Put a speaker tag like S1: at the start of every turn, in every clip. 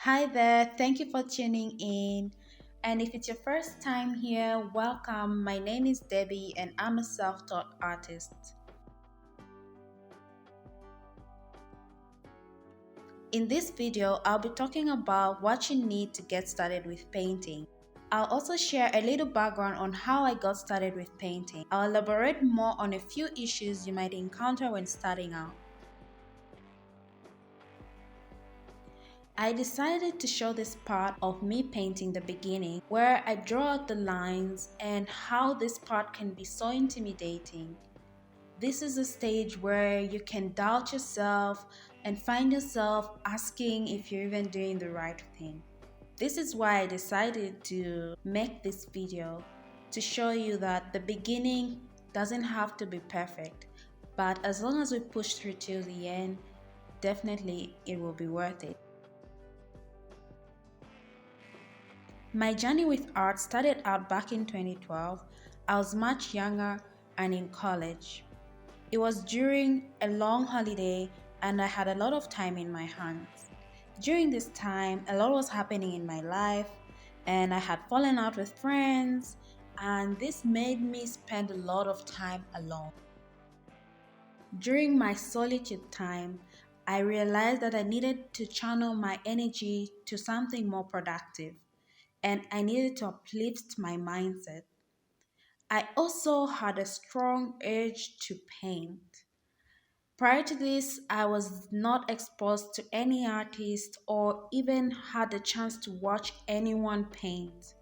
S1: Hi there, thank you for tuning in. And if it's your first time here, welcome. My name is Debbie and I'm a self taught artist. In this video, I'll be talking about what you need to get started with painting. I'll also share a little background on how I got started with painting. I'll elaborate more on a few issues you might encounter when starting out. I decided to show this part of me painting the beginning where I draw out the lines and how this part can be so intimidating. This is a stage where you can doubt yourself and find yourself asking if you're even doing the right thing. This is why I decided to make this video to show you that the beginning doesn't have to be perfect, but as long as we push through till the end, definitely it will be worth it. My journey with art started out back in 2012. I was much younger and in college. It was during a long holiday and I had a lot of time in my hands. During this time, a lot was happening in my life and I had fallen out with friends, and this made me spend a lot of time alone. During my solitude time, I realized that I needed to channel my energy to something more productive and I needed to uplift my mindset. I also had a strong urge to paint. Prior to this, I was not exposed to any artist or even had the chance to watch anyone paint.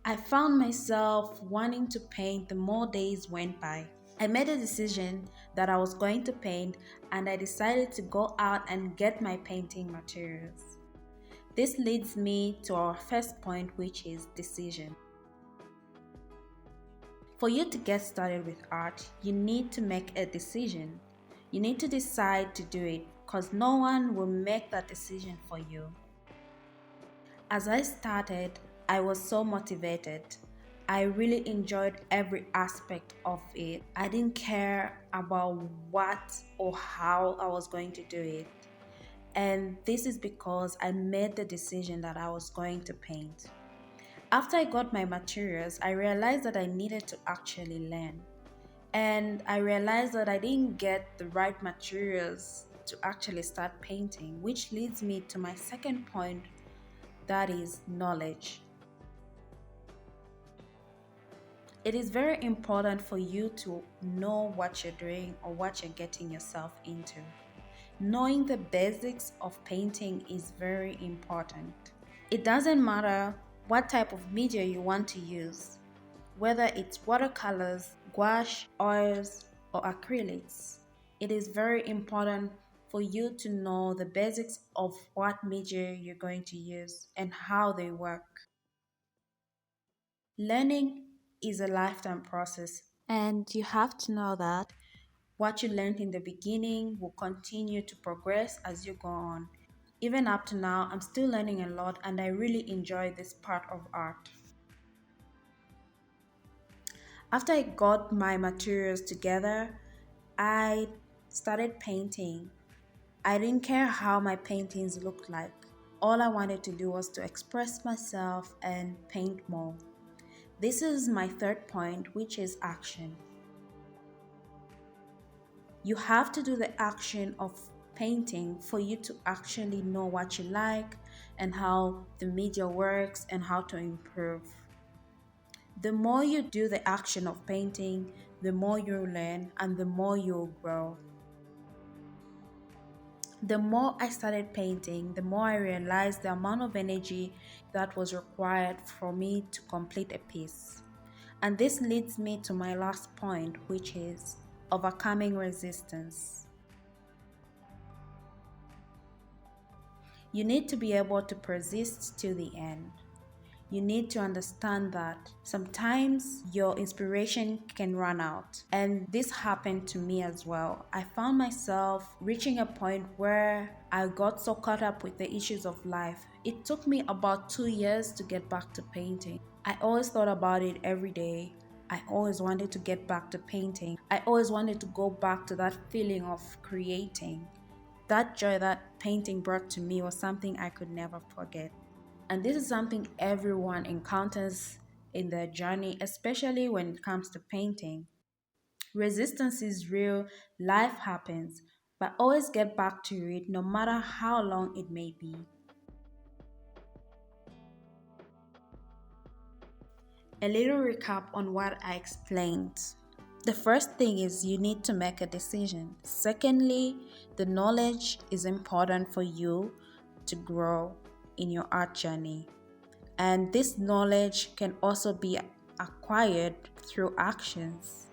S1: I found myself wanting to paint the more days went by. I made a decision that I was going to paint and I decided to go out and get my painting materials. This leads me to our first point, which is decision. For you to get started with art, you need to make a decision. You need to decide to do it because no one will make that decision for you. As I started, I was so motivated. I really enjoyed every aspect of it. I didn't care about what or how I was going to do it. And this is because I made the decision that I was going to paint. After I got my materials, I realized that I needed to actually learn. And I realized that I didn't get the right materials to actually start painting, which leads me to my second point, that is knowledge. It is very important for you to know what you're doing or what you're getting yourself into. Knowing the basics of painting is very important. It doesn't matter what type of media you want to use, whether it's watercolors, gouache, oils, or acrylics. It is very important for you to know the basics of what media you're going to use and how they work. Learning is a lifetime process, and you have to know that what you learned in the beginning will continue to progress as you go on. Even up to now, I'm still learning a lot and I really enjoy this part of art. After I got my materials together, I started painting. I didn't care how my paintings looked like. All I wanted to do was to express myself and paint more. This is my third point, which is action. You have to do the action of painting for you to actually know what you like and how the media works and how to improve. The more you do the action of painting, the more you learn and the more you'll grow. The more I started painting, the more I realized the amount of energy that was required for me to complete a piece. And this leads me to my last point, which is overcoming resistance. You need to be able to persist to the end. You need to understand that sometimes your inspiration can run out. And this happened to me as well. I found myself reaching a point where I got so caught up with the issues of life. It took me about 2 years to get back to painting. I always thought about it every day. I always wanted to get back to painting. I always wanted to go back to that feeling of creating. that joy that painting brought to me was something I could never forget. And this is something everyone encounters in their journey, especially when it comes to painting. Resistance is real, life happens, but always get back to it no matter how long it may be. A little recap on what I explained. The first thing is you need to make a decision. Secondly, the knowledge is important for you to grow in your art journey. And this knowledge can also be acquired through actions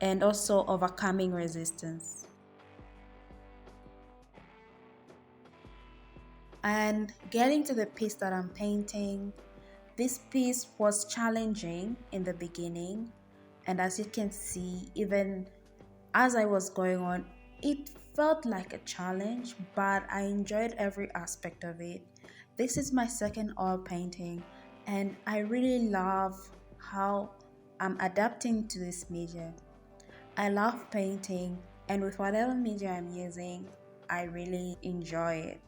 S1: and also overcoming resistance. And getting to the piece that I'm painting, this piece was challenging in the beginning, and as you can see, even as I was going on, it felt like a challenge, but I enjoyed every aspect of it. This is my second oil painting, and I really love how I'm adapting to this media. I love painting, and with whatever media I'm using, I really enjoy it.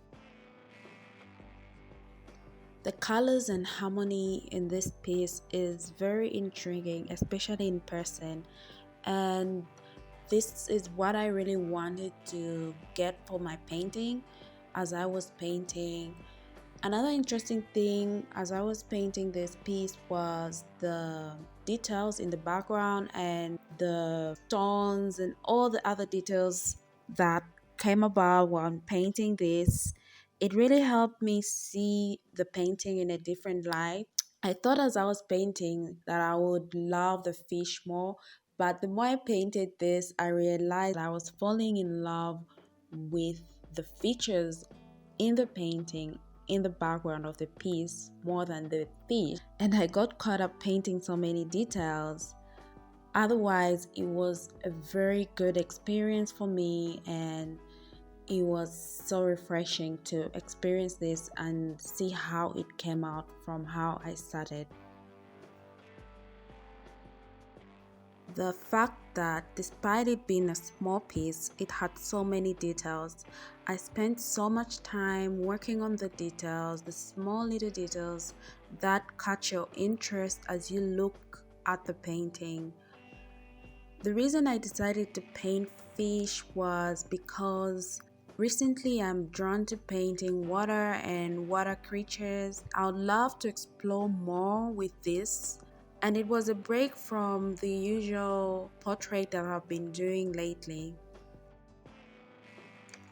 S1: The colors and harmony in this piece is very intriguing, especially in person, and this is what I really wanted to get for my painting as I was painting. Another interesting thing as I was painting this piece was the details in the background and the stones and all the other details that came about while painting this. It really helped me see the painting in a different light. I thought as I was painting that I would love the fish more, but the more I painted this, I realized I was falling in love with the features in the painting, in the background of the piece, more than the fish. And I got caught up painting so many details. Otherwise, it was a very good experience for me, and it was so refreshing to experience this and see how it came out from how I started. The fact that despite it being a small piece, it had so many details. I spent so much time working on the details, the small little details that catch your interest as you look at the painting. The reason I decided to paint fish was because recently I'm drawn to painting water and water creatures. I would love to explore more with this, and it was a break from the usual portrait that I've been doing lately.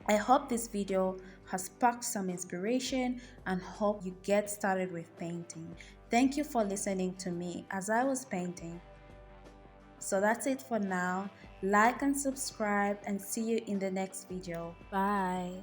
S1: I hope this video has sparked some inspiration and hope you get started with painting. Thank you for listening to me as I was painting. So that's it for now. Like and subscribe, and see you in the next video. Bye.